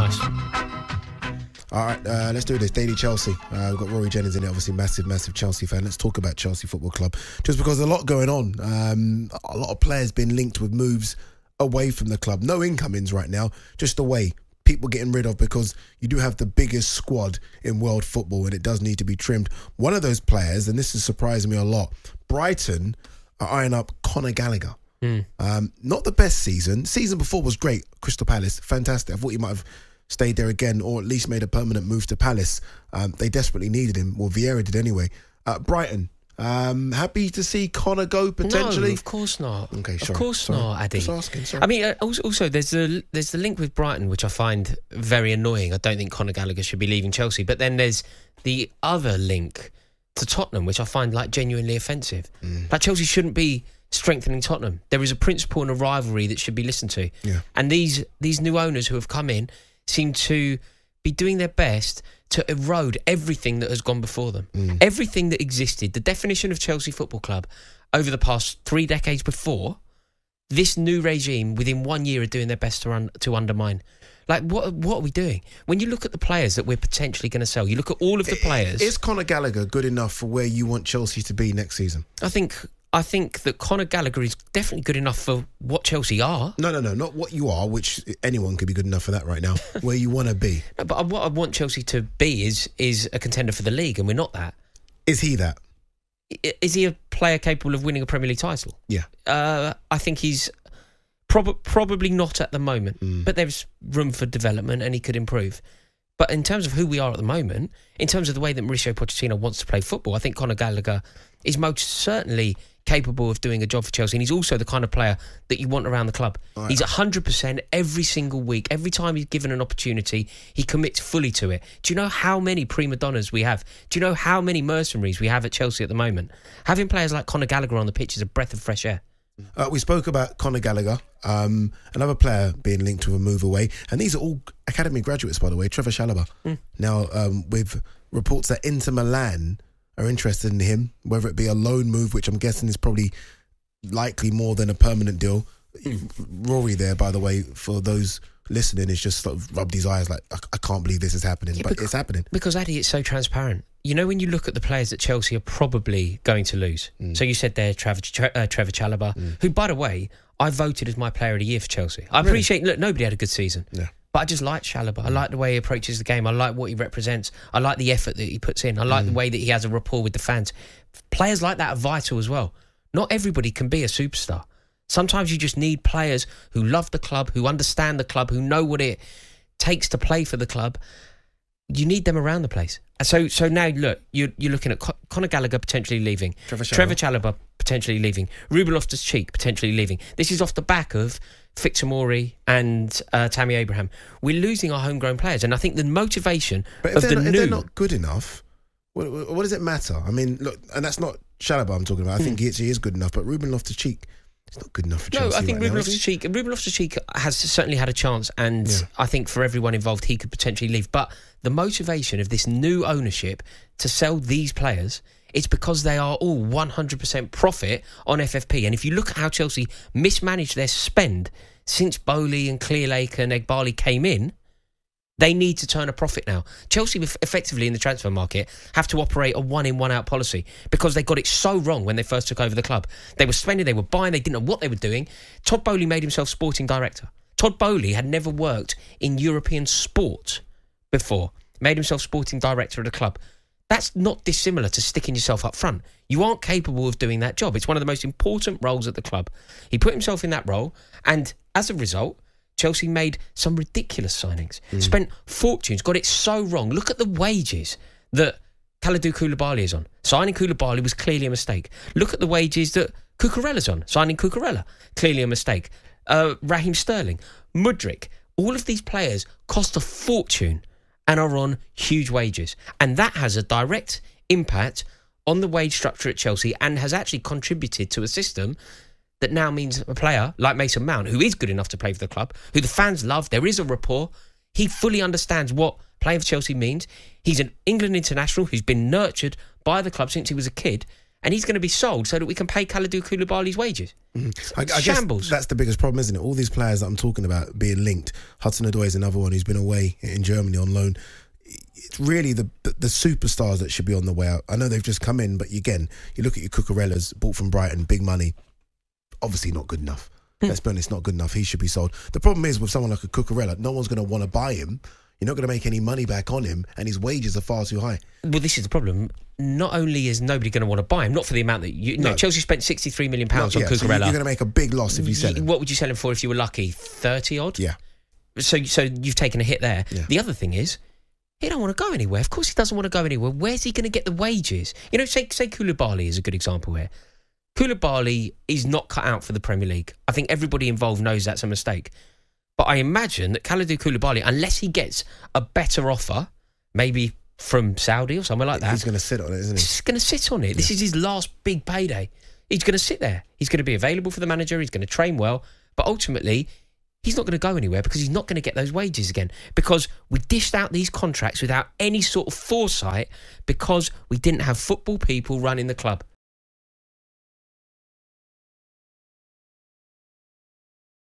Nice. All right, let's do this. Daily Chelsea. We've got Rory Jennings in it, obviously massive Chelsea fan. Let's talk about Chelsea Football Club. Just because there's a lot going on. A lot of players being linked with moves away from the club. No incomings right now, just away. People getting rid of, because you do have the biggest squad in world football and it does need to be trimmed. One of those players, and this is surprising me a lot, Brighton are eyeing up Conor Gallagher. Not the best season. Season before was great. Crystal Palace, fantastic. I thought he might have stayed there again, or at least made a permanent move to Palace. They desperately needed him. Well, Vieira did anyway. Brighton, happy to see Conor go potentially? No, of course not. Okay, sorry. Of course not, Addy. Just asking, sorry. I mean, also there's the link with Brighton, which I find very annoying. I don't think Conor Gallagher should be leaving Chelsea. But then there's the other link to Tottenham, which I find like genuinely offensive. Like, Chelsea shouldn't be strengthening Tottenham. There is a principle and a rivalry that should be listened to. Yeah. And these new owners who have come in seem to be doing their best to erode everything that has gone before them. Everything that existed, the definition of Chelsea Football Club over the past 3 decades before, this new regime within 1 year are doing their best to undermine. Like, what are we doing? When you look at the players that we're potentially going to sell, you look at all of the players. Is Conor Gallagher good enough for where you want Chelsea to be next season? I think that Conor Gallagher is definitely good enough for what Chelsea are. No, not what you are, which anyone could be good enough for that right now. Where you want to be. No, but what I want Chelsea to be is a contender for the league, and we're not that. Is he that? Is he a player capable of winning a Premier League title? Yeah. I think he's probably not at the moment, but there's room for development and he could improve. But in terms of who we are at the moment, in terms of the way that Mauricio Pochettino wants to play football, I think Conor Gallagher is most certainly capable of doing a job for Chelsea, and he's also the kind of player that you want around the club. Right. He's 100% every single week. Every time he's given an opportunity, he commits fully to it. Do you know how many prima donnas we have? Do you know how many mercenaries we have at Chelsea at the moment? Having players like Conor Gallagher on the pitch is a breath of fresh air. We spoke about Conor Gallagher, another player being linked with a move away, and these are all academy graduates, by the way. Trevor Chalobah. Now, with reports that Inter Milan are interested in him, whether it be a loan move, which I'm guessing is probably likely more than a permanent deal. Rory there, by the way, for those listening, is just sort of rubbed his eyes like, I can't believe this is happening, but it's happening. Because, Addy, it's so transparent. You know, when you look at the players that Chelsea are probably going to lose. So you said there, Trevor Chalobah, who, by the way, I voted as my player of the year for Chelsea. I appreciate, look, nobody had a good season. Yeah. But I just like Chalobah. I like the way he approaches the game. I like what he represents. I like the effort that he puts in. I like the way that he has a rapport with the fans. Players like that are vital as well. Not everybody can be a superstar. Sometimes you just need players who love the club, who understand the club, who know what it takes to play for the club. You need them around the place. So now, look, you're looking at Conor Gallagher potentially leaving. Trevor Chalobah potentially leaving. Ruben Loftus-Cheek potentially leaving. This is off the back of Victor Mori and Tammy Abraham. We're losing our homegrown players, and I think the motivation if they're not good enough, what does it matter? I mean, look, and that's not Chalobah I'm talking about. I think he is good enough, but Ruben Loftus-Cheek, it's not good enough for Chelsea. No, I think Ruben Loftus-Cheek has certainly had a chance, and I think for everyone involved, he could potentially leave. But the motivation of this new ownership to sell these players, it's because they are all 100% profit on FFP. And if you look at how Chelsea mismanaged their spend since Boehly and Clearlake and Egbali came in, they need to turn a profit now. Chelsea, effectively in the transfer market, have to operate a one-in, one-out policy because they got it so wrong when they first took over the club. They were spending, they were buying, they didn't know what they were doing. Todd Boehly made himself sporting director. Todd Boehly had never worked in European sport before. Made himself sporting director of the club. That's not dissimilar to sticking yourself up front. You aren't capable of doing that job. It's one of the most important roles at the club. He put himself in that role, and as a result, Chelsea made some ridiculous signings. Spent fortunes, got it so wrong. Look at the wages that Kalidou Koulibaly is on. Signing Koulibaly was clearly a mistake. Look at the wages that Cucurella's on. Signing Cucurella, clearly a mistake. Raheem Sterling, Mudryk, all of these players cost a fortune and are on huge wages. And that has a direct impact on the wage structure at Chelsea and has actually contributed to a system that now means a player like Mason Mount, who is good enough to play for the club, who the fans love, there is a rapport, he fully understands what playing for Chelsea means. He's an England international who's been nurtured by the club since he was a kid, and he's going to be sold so that we can pay Kalidou Koulibaly's wages. I Shambles. guess that's the biggest problem, isn't it? All these players that I'm talking about being linked. Hudson-Odoi is another one who's been away in Germany on loan. It's really the superstars that should be on the way out. I know they've just come in, but again, you look at your Cucurella's, bought from Brighton, big money. Obviously not good enough. Let's be honest, not good enough. He should be sold. The problem is with someone like a Cucurella, no one's going to want to buy him. You're not going to make any money back on him, and his wages are far too high. Well, this is the problem. Not only is nobody going to want to buy him, not for the amount that you... No, Chelsea spent £63 million on Cucurella. So you're going to make a big loss if you sell him. What would you sell him for if you were lucky? 30 odd? Yeah. So you've taken a hit there. Yeah. The other thing is, he don't want to go anywhere. Of course he doesn't want to go anywhere. Where's he going to get the wages? You know, say Koulibaly is a good example here. Koulibaly is not cut out for the Premier League. I think everybody involved knows that's a mistake. But I imagine that Kalidou Koulibaly, unless he gets a better offer, maybe from Saudi or somewhere like that... He's going to sit on it, isn't he? He's going to sit on it. Yeah. This is his last big payday. He's going to sit there. He's going to be available for the manager. He's going to train well. But ultimately, he's not going to go anywhere because he's not going to get those wages again. Because we dished out these contracts without any sort of foresight because we didn't have football people running the club.